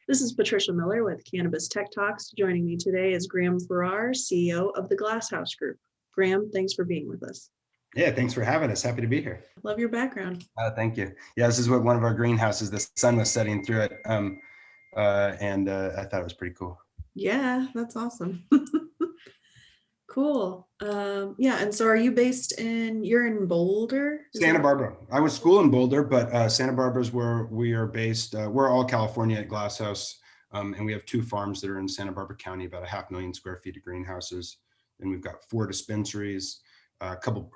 This is Patricia Miller with Cannabis Tech Talks. Joining me today is Graham Farrar, CEO of the Glasshouse Group. Graham, thanks for being with us. Yeah, thanks for having us. Happy to be here. Love your background. Thank you. Yeah, this is what one of our greenhouses, the sun was setting through it. I thought it was pretty cool. Yeah, that's awesome. Cool. Yeah, and so are you you're in Boulder? Santa Barbara. I went to school in Boulder, but Santa Barbara is where we are based. We're all California at Glasshouse, and we have 2 farms that are in Santa Barbara County, about 500,000 square feet of greenhouses. And we've got 4 dispensaries, a couple,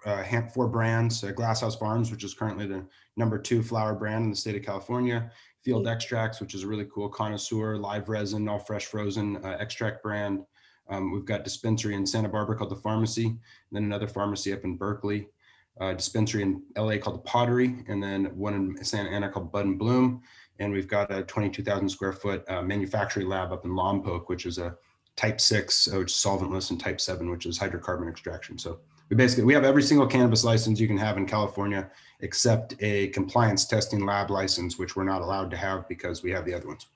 4 brands, Glasshouse Farms, which is currently the #2 flower brand in the state of California, Field Extracts, which is a really cool connoisseur, live resin, all fresh frozen extract brand. We've got dispensary in Santa Barbara called the Pharmacy, and then another pharmacy up in Berkeley, dispensary in LA called the Pottery, and then one in Santa Ana called Bud and Bloom. And we've got a 22,000 square foot manufacturing lab up in Lompoc, which is a type 6, which is solventless, and type 7, which is hydrocarbon extraction. So we have every single cannabis license you can have in California, except a compliance testing lab license, which we're not allowed to have because we have the other ones.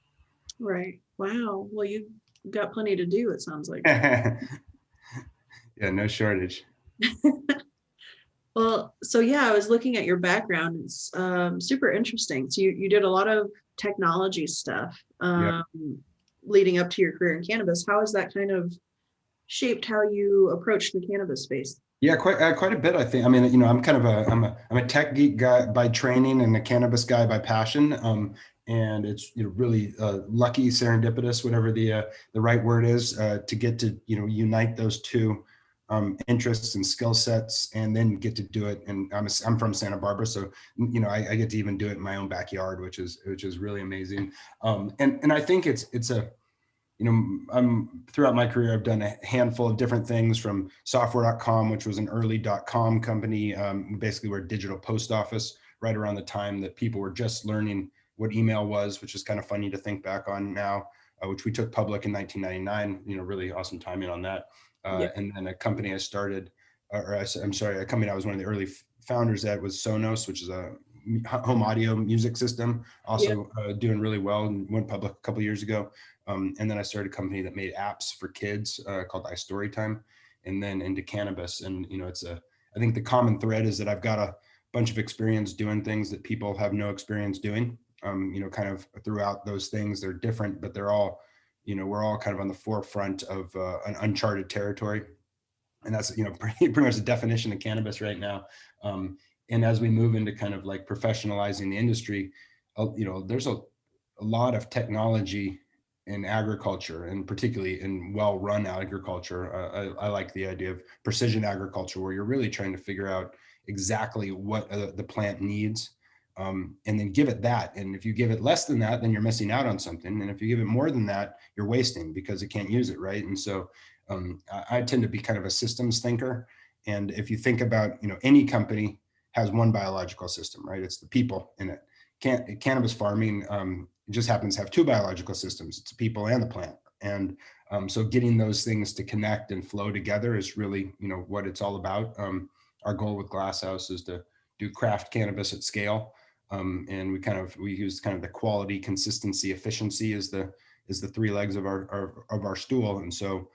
Right. Wow. Well, you've got plenty to do, it sounds like. Yeah, no shortage. Well, so yeah, I was looking at your background. It's super interesting. So you did a lot of technology stuff leading up to your career in cannabis. How has that kind of shaped how you approach the cannabis space? Yeah, quite a bit, I think. I mean, I'm kind of I'm a tech geek guy by training and a cannabis guy by passion. And it's really lucky, serendipitous, whatever the right word is, to get to unite those 2 interests and skill sets, and then get to do it. And I'm from Santa Barbara, so I get to even do it in my own backyard, which is really amazing. And I think it's a throughout my career, I've done a handful of different things, from software.com, which was an early .com company. Basically, we're a digital post office right around the time that people were just learning what email was, which is kind of funny to think back on now, which we took public in 1999, really awesome timing on that. And then a company I started, a company I was one of the early founders at, was Sonos, which is a home audio music system, also doing really well, and went public a couple of years ago. And then I started a company that made apps for kids called iStorytime, and then into cannabis. And, I think the common thread is that I've got a bunch of experience doing things that people have no experience doing. Kind of throughout those things, they're different, but they're all, we're all kind of on the forefront of an uncharted territory. And that's, pretty much the definition of cannabis right now. And as we move into kind of like professionalizing the industry, there's a lot of technology in agriculture, and particularly in well-run agriculture. I like the idea of precision agriculture, where you're really trying to figure out exactly what the plant needs, and then give it that. And if you give it less than that, then you're missing out on something. And if you give it more than that, you're wasting, because it can't use it, right? And so I tend to be kind of a systems thinker. And if you think about, any company has one biological system, right? It's the people in it. Cannabis farming just happens to have 2 biological systems. It's the people and the plant. And so getting those things to connect and flow together is really, what it's all about. Our goal with Glasshouse is to do craft cannabis at scale. And we use kind of the quality, consistency, efficiency is the 3 legs of our stool. And so,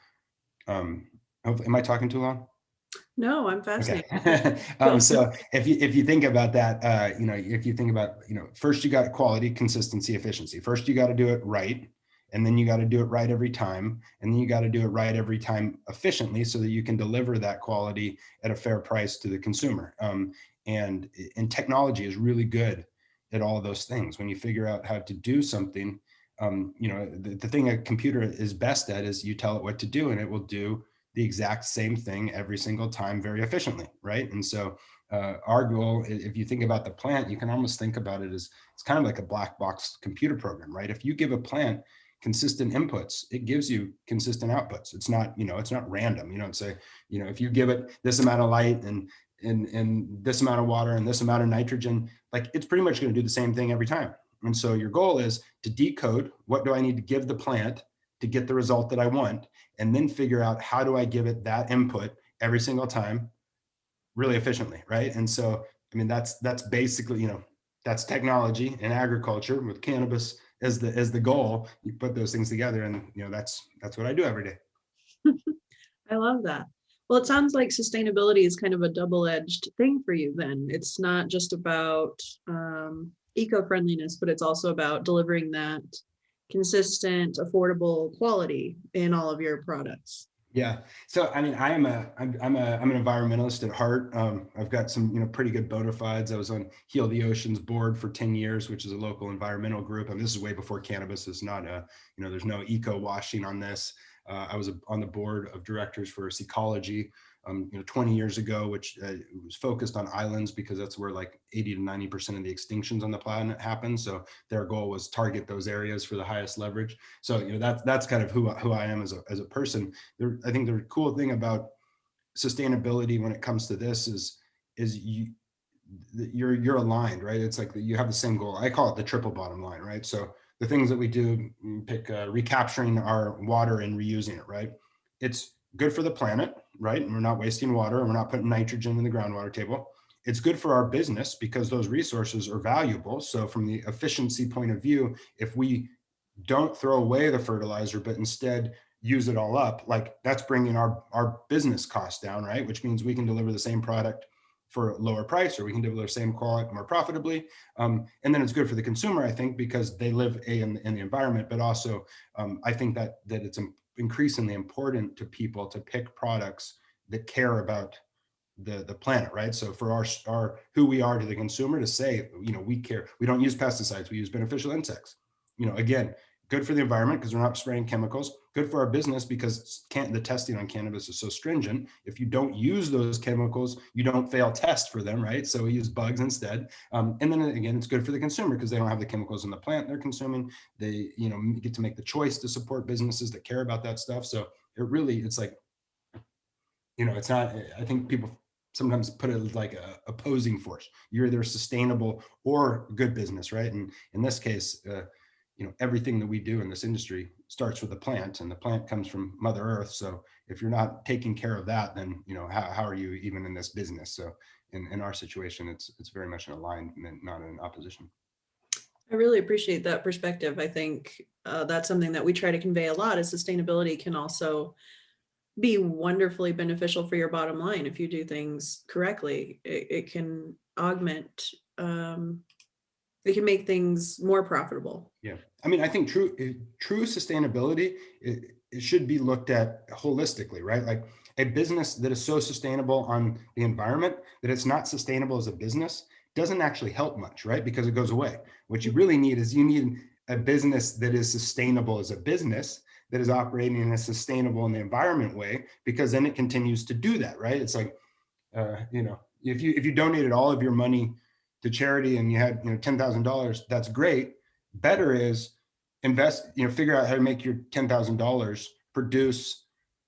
am I talking too long? No, I'm fascinated. Okay. So if you think about that, if you think about, first you got quality, consistency, efficiency. First you got to do it right, and then you got to do it right every time, and then you got to do it right every time efficiently, so that you can deliver that quality at a fair price to the consumer. And technology is really good at all of those things. When you figure out how to do something, the thing a computer is best at is you tell it what to do, and it will do the exact same thing every single time very efficiently, right? And so our goal, if you think about the plant, you can almost think about it as, it's kind of like a black box computer program, right? If you give a plant consistent inputs, it gives you consistent outputs. It's not, it's not random. You don't say, if you give it this amount of light and this amount of water and this amount of nitrogen, like, it's pretty much going to do the same thing every time. And so your goal is to decode, what do I need to give the plant to get the result that I want, and then figure out, how do I give it that input every single time really efficiently, right? And so, I mean, that's basically, that's technology in agriculture. With cannabis, as the goal, you put those things together, and that's what I do every day. I love that. Well, it sounds like sustainability is kind of a double-edged thing for you then. It's not just about eco-friendliness, but it's also about delivering that consistent, affordable quality in all of your products. Yeah. So, I mean, I'm an environmentalist at heart. I've got some, pretty good bona fides. I was on Heal the Oceans board for 10 years, which is a local environmental group. I mean, this is way before cannabis. Is not there's no eco washing on this. I was on the board of directors for Ecology, 20 years ago, which was focused on islands because that's where like 80 to 90% of the extinctions on the planet happen. So their goal was target those areas for the highest leverage. So, that's kind of who I am as a person. I think the cool thing about sustainability when it comes to this is you're aligned, right? It's like you have the same goal. I call it the triple bottom line, right? So the things that we do, pick recapturing our water and reusing it, right? It's good for the planet, right? And we're not wasting water, and we're not putting nitrogen in the groundwater table. It's good for our business because those resources are valuable. So from the efficiency point of view, if we don't throw away the fertilizer, but instead use it all up, like that's bringing our business costs down, right? Which means we can deliver the same product for a lower price, or we can deliver the same quality more profitably. And then it's good for the consumer, I think, because they live in the environment, but also I think that it's increasingly important to people to pick products that care about the planet, right? So for our who we are to the consumer, to say, we care, we don't use pesticides, we use beneficial insects. Again, good for the environment because we're not spraying chemicals, good for our business because the testing on cannabis is so stringent. If you don't use those chemicals, you don't fail test for them, right? So we use bugs instead. And then again, it's good for the consumer because they don't have the chemicals in the plant they're consuming. They, get to make the choice to support businesses that care about that stuff. So it's like, it's not, I think people sometimes put it like a opposing force. You're either sustainable or good business, right? And in this case, everything that we do in this industry starts with a plant, and the plant comes from Mother Earth. So if you're not taking care of that, then how are you even in this business? So in our situation, it's very much an alignment, not an opposition. I really appreciate that perspective. I think that's something that we try to convey a lot, is sustainability can also be wonderfully beneficial for your bottom line if you do things correctly. It can augment, it can make things more profitable. Yeah, I mean, I think true sustainability, it should be looked at holistically, right? Like a business that is so sustainable on the environment that it's not sustainable as a business doesn't actually help much, right? Because it goes away. What you really need is a business that is sustainable as a business, that is operating in a sustainable in the environment way, because then it continues to do that, right? It's like, if you donated all of your money to charity and you had $10,000, that's great. Better is invest, figure out how to make your $10,000 produce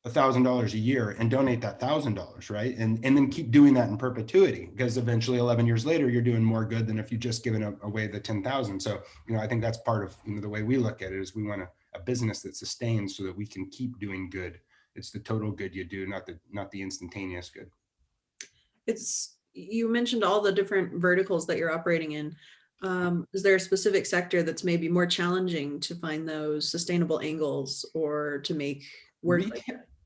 $1,000 a year and donate that $1,000, right? And then keep doing that in perpetuity, because eventually 11 years later, you're doing more good than if you just given away the 10,000. So, I think that's part of the way we look at it, is we want a business that sustains so that we can keep doing good. It's the total good you do, not the instantaneous good. You mentioned all the different verticals that you're operating in. Is there a specific sector that's maybe more challenging to find those sustainable angles or to make work?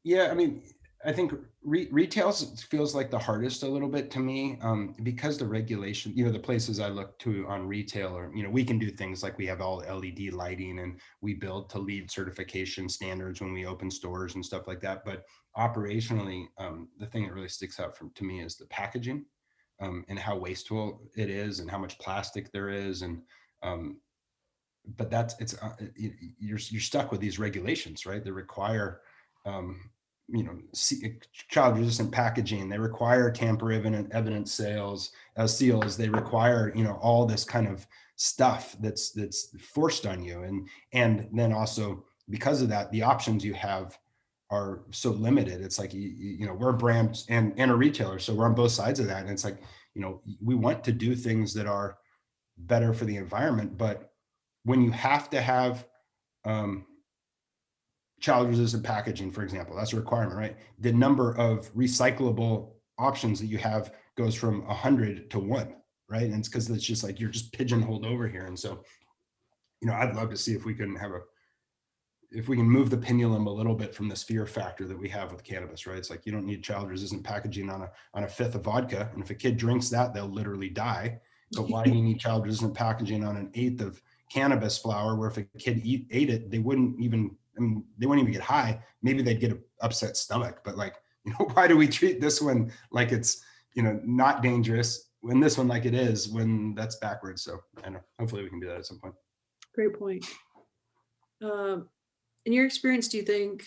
Yeah, I mean, I think retail feels like the hardest a little bit to me, because the regulation, the places I look to on retail are, we can do things like we have all LED lighting and we build to LEED certification standards when we open stores and stuff like that. But operationally, the thing that really sticks out to me is the packaging, and how wasteful it is and how much plastic there is. And but you're stuck with these regulations, right? They require child resistant packaging. They require tamper evidence seals. They require all this kind of stuff that's forced on you, and then also because of that, the options you have are so limited. It's like we're a brand and a retailer, so we're on both sides of that, and it's like we want to do things that are better for the environment, but when you have to have child resistant packaging, for example, that's a requirement, right? The number of recyclable options that you have goes from 100 to 1, right? And it's because it's just like you're just pigeonholed over here. And so I'd love to see if we can move the pendulum a little bit from this fear factor that we have with cannabis, right? It's like, you don't need child resistant packaging on a fifth of vodka. And if a kid drinks that, they'll literally die. But why do you need child resistant packaging on an eighth of cannabis flower, where if a kid ate it, they wouldn't even get high. Maybe they'd get an upset stomach, but like, why do we treat this one like it's, not dangerous, when this one like it is, when that's backwards? So I know, hopefully we can do that at some point. Great point. In your experience, do you think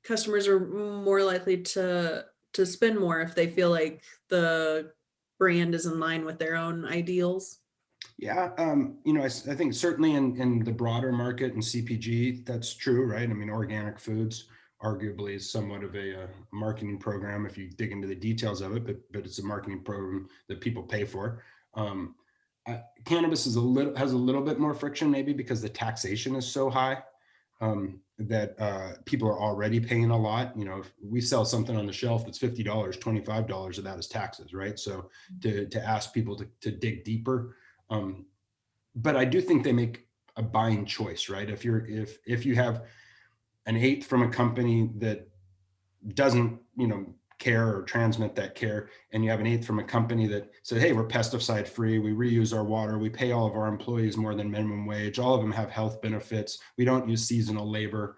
customers are more likely to spend more if they feel like the brand is in line with their own ideals? Yeah, I think certainly in the broader market and CPG, that's true, right? I mean, organic foods arguably is somewhat of a marketing program if you dig into the details of it, but it's a marketing program that people pay for. Cannabis has a little bit more friction, maybe because the taxation is so high, that people are already paying a lot. If we sell something on the shelf that's $50, $25 of that is taxes, right? So to ask people to dig deeper. But I do think they make a buying choice, right? If you have an eighth from a company that doesn't, care or transmit that care, and you have an eighth from a company that said, hey, we're pesticide free, we reuse our water, we pay all of our employees more than minimum wage, all of them have health benefits, we don't use seasonal labor,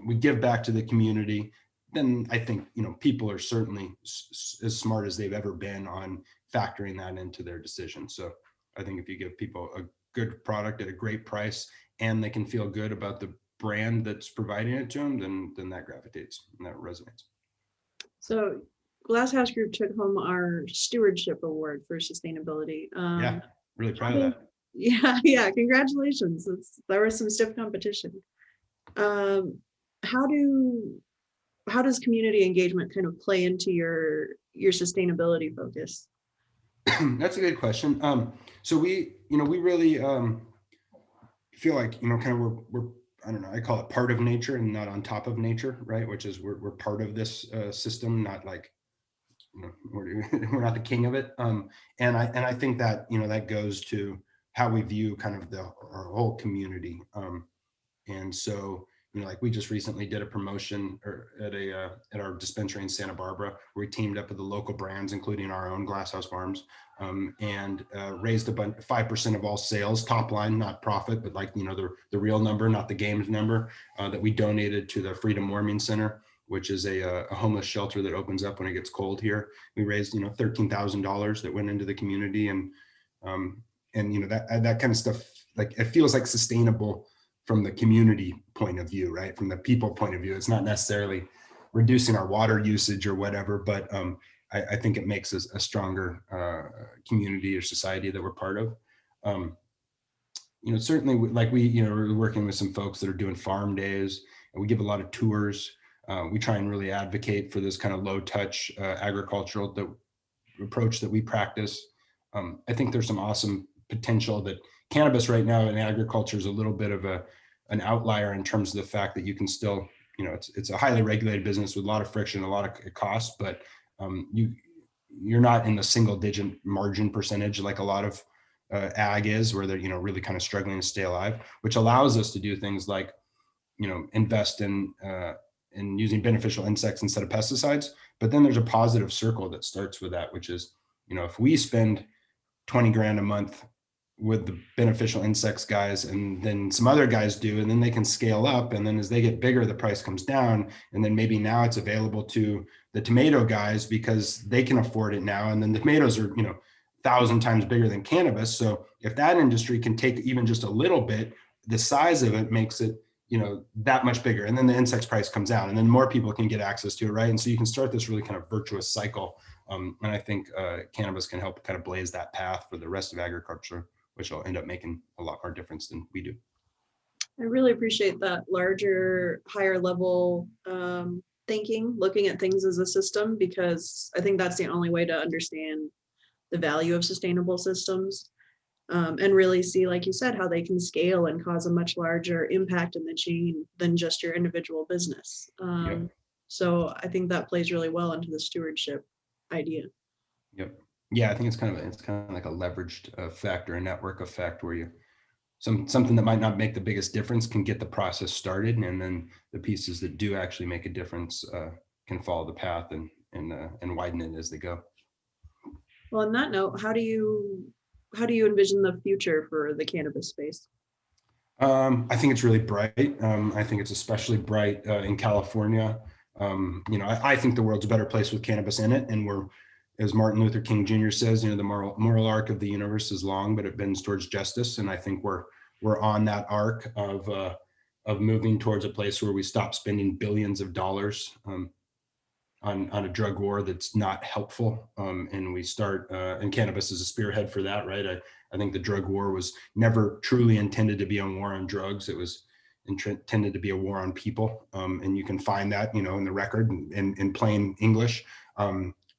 we give back to the community, then I think, people are certainly as smart as they've ever been on factoring that into their decision. So I think if you give people a good product at a great price and they can feel good about the brand that's providing it to them, then that gravitates and that resonates. So Glass House Group took home our stewardship award for sustainability. Yeah, really proud of that. Yeah, congratulations. There was some stiff competition. How does community engagement kind of play into your sustainability focus? That's a good question. So we really feel like, kind of we're I don't know, I call it part of nature and not on top of nature, right? Which is we're part of this system, not like, we're not the king of it. And I think that, that goes to how we view kind of our whole community. And so, like we just recently did a promotion at our dispensary in Santa Barbara, where we teamed up with the local brands, including our own Glasshouse Farms, and raised 5% of all sales, top line, not profit, but like, the real number, not the games number, that we donated to the Freedom Warming Center, which is a homeless shelter that opens up when it gets cold here. We raised, $13,000 that went into the community, and that kind of stuff, like it feels like sustainable from the community point of view, right? From the people point of view. It's not necessarily reducing our water usage or whatever, but I think it makes us a stronger community or society that we're part of. Certainly, like we're working with some folks that are doing farm days, and we give a lot of tours. We try and really advocate for this kind of low touch agricultural approach that we practice. I think there's some awesome potential that cannabis right now in agriculture is a little bit of an outlier in terms of the fact that you can still, it's a highly regulated business with a lot of friction, a lot of cost, but you're not in the single digit margin percentage like a lot of ag is, where they're, really kind of struggling to stay alive, which allows us to do things like, invest in using beneficial insects instead of pesticides. But then there's a positive circle that starts with that, which is, if we spend 20 grand a month with the beneficial insects guys, and then some other guys do, and then they can scale up, and then as they get bigger, the price comes down, and then maybe now it's available to the tomato guys because they can afford it now, and then the tomatoes are 1,000 times bigger than cannabis. So if that industry can take even just a little bit, the size of it makes it that much bigger, and then the insects price comes down, and then more people can get access to it, right? And so you can start this really kind of virtuous cycle, and I think cannabis can help kind of blaze that path for the rest of agriculture, which will end up making a lot more difference than we do. I really appreciate that larger, higher level thinking, looking at things as a system, because I think that's the only way to understand the value of sustainable systems, and really see, like you said, how they can scale and cause a much larger impact in the chain than just your individual business. Yep. So I think that plays really well into the stewardship idea. Yep. Yeah, I think it's kind of like a leveraged factor, a network effect, where something that might not make the biggest difference can get the process started, and then the pieces that do actually make a difference can follow the path and widen it as they go. Well, on that note, how do you envision the future for the cannabis space? I think it's really bright. I think it's especially bright in California. I think the world's a better place with cannabis in it, and we're, as Martin Luther King Jr. says, the moral arc of the universe is long, but it bends towards justice. And I think we're on that arc of moving towards a place where we stop spending billions of dollars on a drug war that's not helpful, and we start. And cannabis is a spearhead for that, right? I think the drug war was never truly intended to be a war on drugs. It was intended to be a war on people, and you can find that in the record in plain English.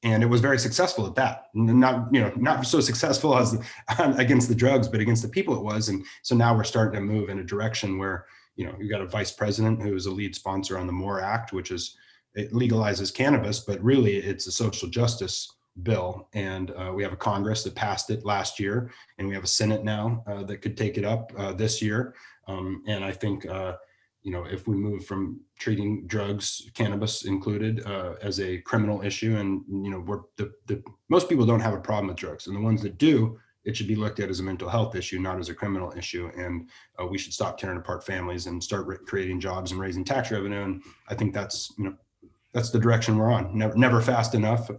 And it was very successful at that. Not so successful as against the drugs, but against the people it was. And so now we're starting to move in a direction where you've got a vice president who is a lead sponsor on the MORE Act, which is, it legalizes cannabis, but really it's a social justice bill. And we have a Congress that passed it last year, and we have a Senate now that could take it up this year. And I think if we move from treating drugs, cannabis included, as a criminal issue, and most people don't have a problem with drugs, and the ones that do, it should be looked at as a mental health issue, not as a criminal issue. And we should stop tearing apart families and start creating jobs and raising tax revenue. And I think that's the direction we're on. Never fast enough,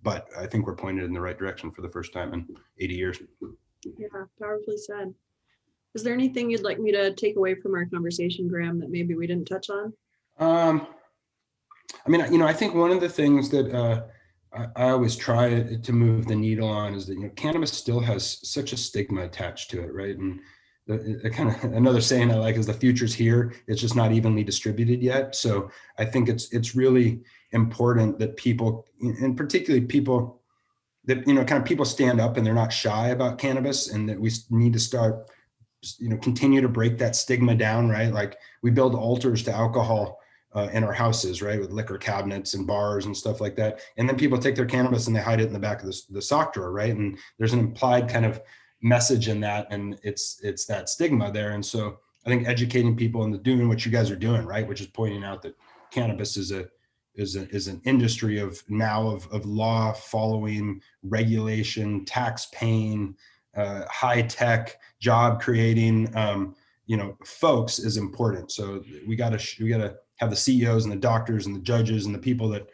but I think we're pointed in the right direction for the first time in 80 years. Yeah, powerfully said. Is there anything you'd like me to take away from our conversation, Graham, that maybe we didn't touch on? I think one of the things that I always try to move the needle on is that, cannabis still has such a stigma attached to it, right? And the kind of another saying I like is the future's here. It's just not evenly distributed yet. So I think it's really important that people, and particularly people that, kind of people stand up and they're not shy about cannabis, and that we need to start, continue to break that stigma down, right? Like we build altars to alcohol in our houses, right? With liquor cabinets and bars and stuff like that. And then people take their cannabis and they hide it in the back of the sock drawer, right? And there's an implied kind of message in that, and it's that stigma there. And so I think educating people and doing what you guys are doing, right, which is pointing out that cannabis is an industry of law following, regulation, tax paying, high tech, job creating, folks is important. So we got to have the CEOs and the doctors and the judges and the people that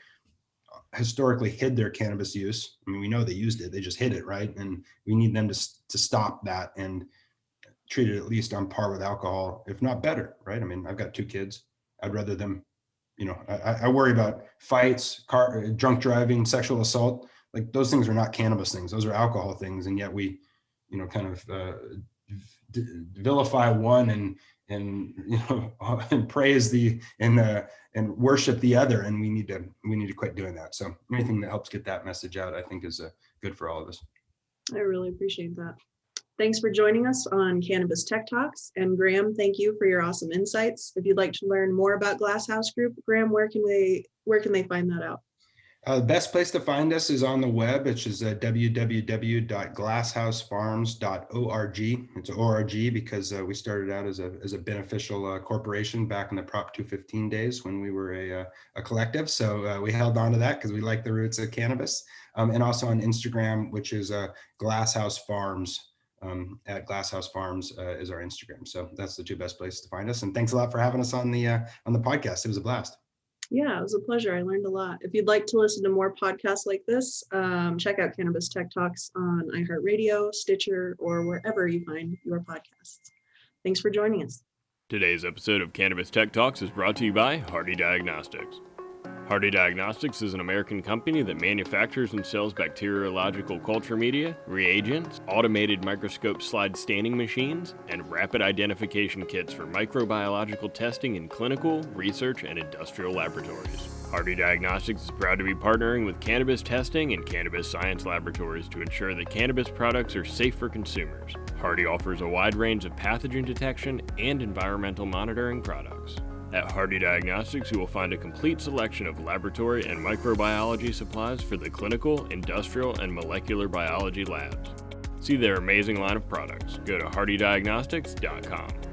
historically hid their cannabis use. I mean, we know they used it, they just hid it, right? And we need them to stop that and treat it at least on par with alcohol, if not better, right? I mean, I've got 2 kids. I'd rather them, I worry about fights, drunk driving, sexual assault. Like those things are not cannabis things. Those are alcohol things. And yet we, kind of vilify one and praise and worship the other, and we need to quit doing that. So anything that helps get that message out, I think, is good for all of us. I really appreciate that. Thanks for joining us on Cannabis Tech Talks. And Graham, thank you for your awesome insights. If you'd like to learn more about Glasshouse Group, Graham, where can they find that out? The best place to find us is on the web, which is www.glasshousefarms.org. It's ORG because we started out as a beneficial corporation back in the Prop 215 days when we were a collective. So we held on to that because we like the roots of cannabis. And also on Instagram, which is Glasshouse Farms. At Glasshouse Farms is our Instagram. So that's the 2 best places to find us. And thanks a lot for having us on the podcast. It was a blast. Yeah, it was a pleasure. I learned a lot. If you'd like to listen to more podcasts like this, check out Cannabis Tech Talks on iHeartRadio, Stitcher, or wherever you find your podcasts. Thanks for joining us. Today's episode of Cannabis Tech Talks is brought to you by Hardy Diagnostics. Hardy Diagnostics is an American company that manufactures and sells bacteriological culture media, reagents, automated microscope slide staining machines, and rapid identification kits for microbiological testing in clinical, research, and industrial laboratories. Hardy Diagnostics is proud to be partnering with cannabis testing and cannabis science laboratories to ensure that cannabis products are safe for consumers. Hardy offers a wide range of pathogen detection and environmental monitoring products. At Hardy Diagnostics, you will find a complete selection of laboratory and microbiology supplies for the clinical, industrial, and molecular biology labs. See their amazing line of products. Go to hardydiagnostics.com.